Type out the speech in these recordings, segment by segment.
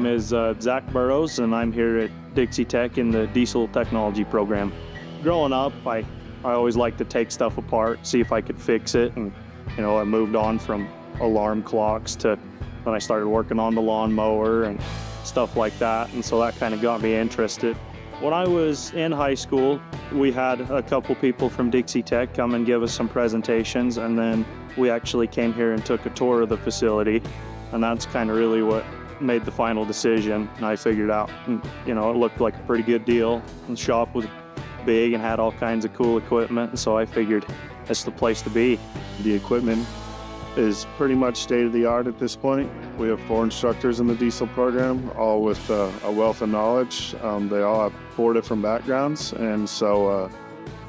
is Zach Burrows, and I'm here at Dixie Tech in the diesel technology program. Growing up, I always liked to take stuff apart, see if I could fix it, and I moved on from alarm clocks to when I started working on the lawnmower and stuff like that, and so that kind of got me interested. When I was in high school, we had a couple people from Dixie Tech come and give us some presentations, and then we actually came here and took a tour of the facility, and that's kind of really what made the final decision. And I figured out, it looked like a pretty good deal. The shop was big and had all kinds of cool equipment, and so I figured that's the place to be. The equipment is pretty much state-of-the-art at this point. We have 4 instructors in the diesel program, all with a wealth of knowledge. They all have 4 different backgrounds, and so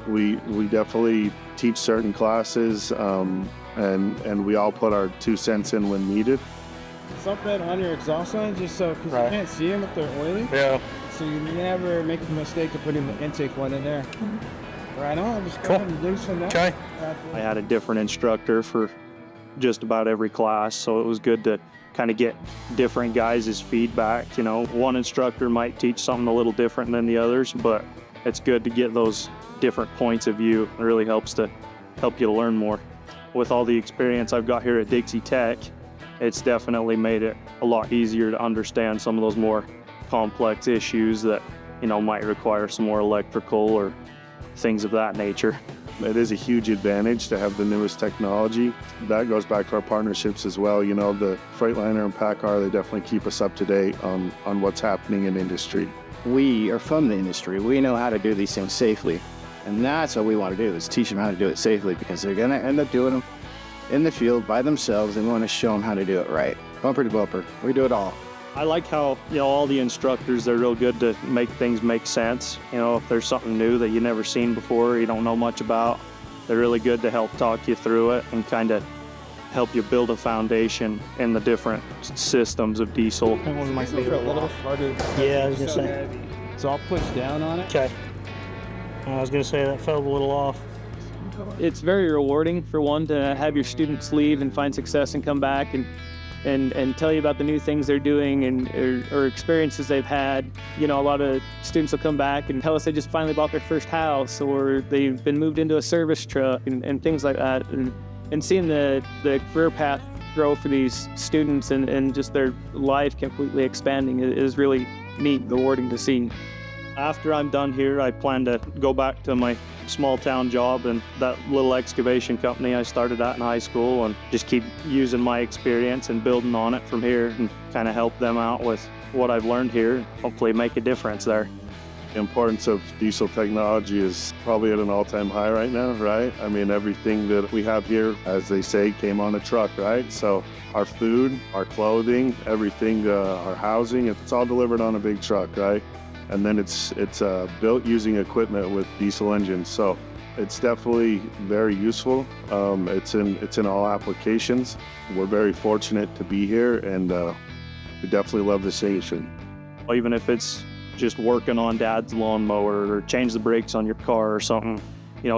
we definitely teach certain classes, and we all put our 2 cents in when needed. Something on your exhaust line, just so, because Right. you can't see them if they're oily. Yeah. So you never make the mistake of putting the intake one in there. Right on, just go ahead and loosen that. Okay. I had a different instructor for just about every class, so it was good to kind of get different guys' feedback. One instructor might teach something a little different than the others, but it's good to get those different points of view. It really helps you to learn more. With all the experience I've got here at Dixie Tech, it's definitely made it a lot easier to understand some of those more complex issues that might require some more electrical or things of that nature. It is a huge advantage to have the newest technology. That goes back to our partnerships as well. The Freightliner and PACCAR, they definitely keep us up to date on what's happening in industry. We are from the industry. We know how to do these things safely. And that's what we want to do, is teach them how to do it safely, because they're going to end up doing them in the field by themselves, and we want to show them how to do it right. Bumper to bumper. We do it all. I like how all the instructors, they're real good to make things make sense. If there's something new that you've never seen before, you don't know much about, they're really good to help talk you through it and kind of help you build a foundation in the different systems of diesel. That one might be a little harder. Yeah, I was gonna say. So I'll push down on it. Okay. I was gonna say that felt a little off. It's very rewarding, for one, to have your students leave and find success and come back and tell you about the new things they're doing or experiences they've had. A lot of students will come back and tell us they just finally bought their first house, or they've been moved into a service truck and things like that. And seeing the career path grow for these students and just their life completely expanding is really neat, rewarding to see. After I'm done here, I plan to go back to my small town job and that little excavation company I started at in high school, and just keep using my experience and building on it from here and kind of help them out with what I've learned here, hopefully make a difference there. The importance of diesel technology is probably at an all-time high right now, right? I mean, everything that we have here, as they say, came on a truck, right? So our food, our clothing, everything, our housing, it's all delivered on a big truck, right? And then it's built using equipment with diesel engines. So it's definitely very useful. It's in all applications. We're very fortunate to be here, and we definitely love this industry. Even if it's just working on dad's lawnmower or change the brakes on your car or something,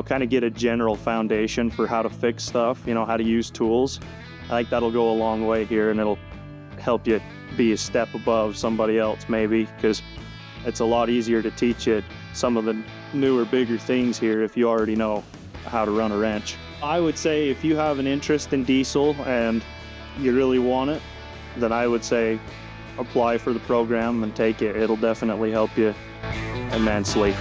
kind of get a general foundation for how to fix stuff, how to use tools. I think that'll go a long way here, and it'll help you be a step above somebody else maybe, because it's a lot easier to teach you some of the newer, bigger things here if you already know how to run a wrench. I would say if you have an interest in diesel and you really want it, then I would say apply for the program and take it. It'll definitely help you immensely.